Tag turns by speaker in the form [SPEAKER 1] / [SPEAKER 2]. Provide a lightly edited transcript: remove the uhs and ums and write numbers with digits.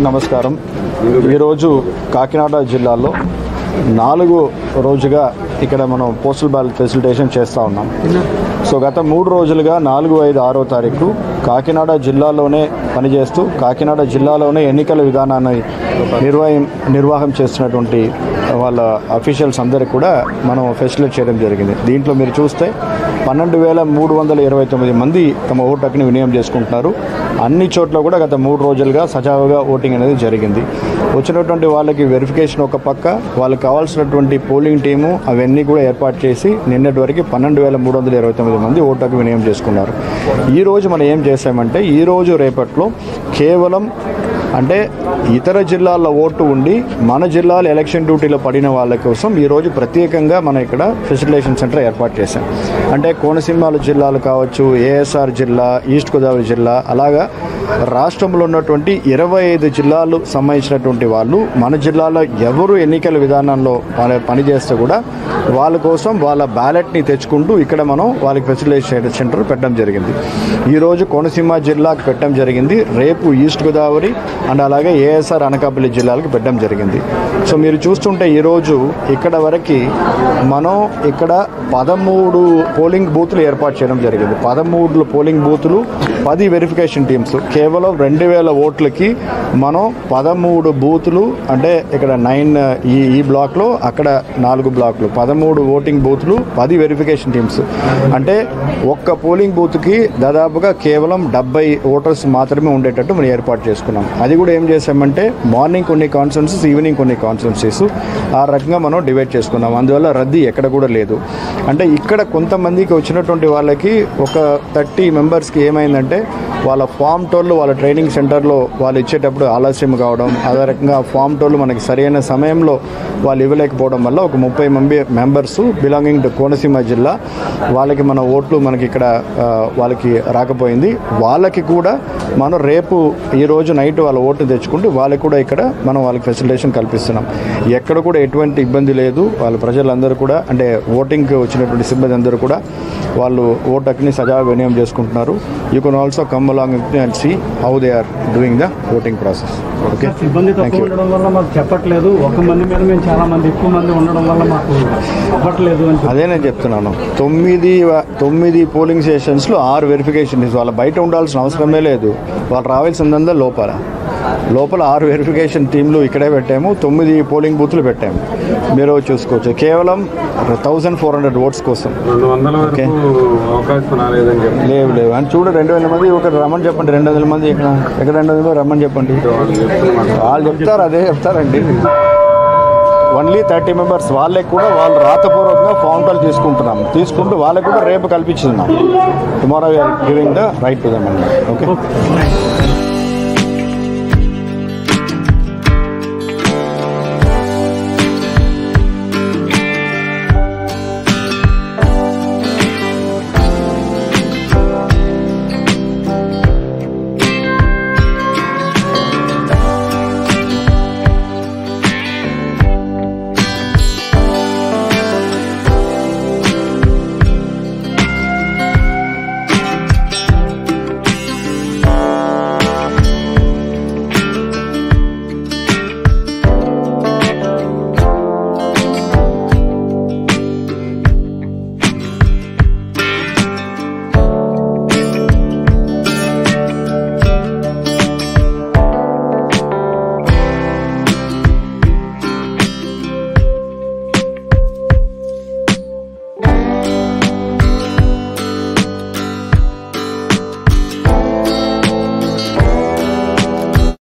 [SPEAKER 1] నమస్కారం. ఈరోజు కాకినాడ జిల్లాలో 4వ రోజుగా ఇక్కడ మనం పోస్టల్ బ్యాలెట్ ఫెసిలిటేషన్ చేస్తూ ఉన్నాం. సో గత 3 రోజులుగా 4, 5, 6వ తారీఖు కాకినాడ జిల్లాలోనే పనిచేస్తూ కాకినాడ జిల్లాలోనే ఎన్నికల విధానాన్ని నిర్వాహం చేస్తున్నటువంటి వాళ్ళ అఫీషియల్స్ అందరికీ కూడా మనం ఫెసిలిటేట్ చేయడం జరిగింది. దీంట్లో మీరు చూస్తే 12,329 మంది తమ ఓటు హక్కుని వినియోగం చేసుకుంటున్నారు. అన్ని చోట్ల కూడా గత 3 రోజులుగా సజావుగా ఓటింగ్ అనేది జరిగింది. వచ్చినటువంటి వాళ్ళకి వెరిఫికేషన్ ఒక పక్క, వాళ్ళకి కావాల్సినటువంటి పోలింగ్ టీము అవన్నీ కూడా ఏర్పాటు చేసి నిన్నటి వరకు 12,329 మంది ఓటు హక్కు వినియోగం చేసుకున్నారు. ఈరోజు మనం ఏం చేసామంటే ఈరోజు రేపట్లో కేవలం అంటే ఇతర జిల్లాల్లో ఓటు ఉండి మన జిల్లాలో ఎలక్షన్ డ్యూటీలో పడిన వాళ్ళ కోసం ఈరోజు ప్రత్యేకంగా మనం ఇక్కడ ఫెసిలిటేషన్ సెంటర్ ఏర్పాటు చేశాం. అంటే కోనసీమ జిల్లాలు కావచ్చు, ఏఎస్ఆర్ జిల్లా, ఈస్ట్ గోదావరి జిల్లా, అలాగా రాష్ట్రంలో ఉన్నటువంటి 25 జిల్లాలు సంబంధించినటువంటి వాళ్ళు మన జిల్లాలో ఎవరు ఎన్నికల విధానంలో పనిచేస్తే కూడా వాళ్ళ కోసం వాళ్ళ బ్యాలెట్ని తెచ్చుకుంటూ ఇక్కడ మనం వాళ్ళకి ఫెసిలిటేషన్ సెంటర్ పెట్టడం జరిగింది. ఈరోజు కోనసీమ జిల్లాకు పెట్టడం జరిగింది, రేపు ఈస్ట్ గోదావరి అండ్ అలాగే ఏఎస్ఆర్ అనకాపల్లి జిల్లాలకు పెట్టడం జరిగింది. సో మీరు చూస్తుంటే ఈరోజు ఇక్కడ వరకు మనం ఇక్కడ 13 పోలింగ్ బూతులు ఏర్పాటు చేయడం జరిగింది. 13 పోలింగ్ బూతులు, 10 వెరిఫికేషన్ టీమ్స్. కేవలం 2,000 ఓట్లకి మనం 13 బూతులు, అంటే ఇక్కడ 9 ఈ బ్లాక్లో, అక్కడ 4 బ్లాక్లు, 13 ఓటింగ్ బూతులు, 10 వెరిఫికేషన్ టీమ్స్. అంటే ఒక్క పోలింగ్ బూత్కి దాదాపుగా కేవలం 70 ఓటర్స్ మాత్రమే ఉండేటట్టు మనం ఏర్పాటు చేసుకున్నాం. అది కూడా ఏం చేసామంటే మార్నింగ్ కొన్ని కాన్స్టిట్యున్సీస్, ఈవినింగ్ కొన్ని కాన్స్టిట్యున్సీస్, ఆ రకంగా మనం డివైడ్ చేసుకున్నాం. అందువల్ల రద్దీ ఎక్కడ కూడా లేదు. అంటే ఇక్కడ కొంతమందికి వచ్చినటువంటి వాళ్ళకి ఒక 30 మెంబర్స్కి ఏమైందంటే వాళ్ళ ఫామ్ టోళ్ళు వాళ్ళ ట్రైనింగ్ సెంటర్లో వాళ్ళు ఇచ్చేటప్పుడు ఆలస్యం కావడం, అదే రకంగా ఫామ్ టోళ్ళు మనకి సరైన సమయంలో వాళ్ళు ఇవ్వలేకపోవడం వల్ల ఒక 30 మెంబర్స్ బిలాంగింగ్ టు కోనసీమ జిల్లా వాళ్ళకి మన ఓట్లు మనకి ఇక్కడ వాళ్ళకి రాకపోయింది. వాళ్ళకి కూడా మనం రేపు ఈరోజు నైట్ వాళ్ళ ఓట్లు తెచ్చుకుంటూ వాళ్ళకి కూడా ఇక్కడ మనం వాళ్ళకి ఫెసిలిటేషన్ కల్పిస్తున్నాం. ఎక్కడ కూడా ఎటువంటి ఇబ్బంది లేదు. వాళ్ళ ప్రజలందరూ కూడా అంటే ఓటింగ్కి వచ్చినటువంటి సిబ్బంది అందరూ కూడా వాళ్ళు ఓటు హక్కుని సజావుగా వినియోగం చేసుకుంటున్నారు. You can also come along and see how they are doing the voting process. Okay,
[SPEAKER 2] సిబ్బంది తక్కువ ఉండడం వల్ల మాకు చెప్పట్లేదు. ఒక మంది మీద మేము చాలా మంది ఎక్కువ మంది ఉండడం వల్ల మాకు చెప్పట్లేదు అని
[SPEAKER 1] అదే నేను చెప్తున్నాను. 9 పోలింగ్ స్టేషన్స్లో 6 వెరిఫికేషన్. వాళ్ళ బయట ఉండాల్సిన అవసరమే లేదు. వాళ్ళు రావాల్సిందంతా లోపల 6 వెరిఫికేషన్ టీంలు ఇక్కడే పెట్టాము, 9 పోలింగ్ బూత్లు పెట్టాము. మీరు చూసుకోవచ్చు. కేవలం 1400 ఓట్స్ కోసం. లేవు అని చూడ 2,000 మంది ఒకటి రమ్మని చెప్పండి. 200 మంది ఎక్కడ 200 మంది రమ్మని చెప్పండి. వాళ్ళు చెప్తారు, అదే చెప్తారండి. ఓన్లీ 30 మెంబర్స్ వాళ్ళకి కూడా వాళ్ళు రాతపూర్వకంగా ఫామ్ కాల్ తీసుకుంటూ వాళ్ళకి కూడా రేపు కల్పించున్నాం. Tomorrow we are giving the right to them. Okay.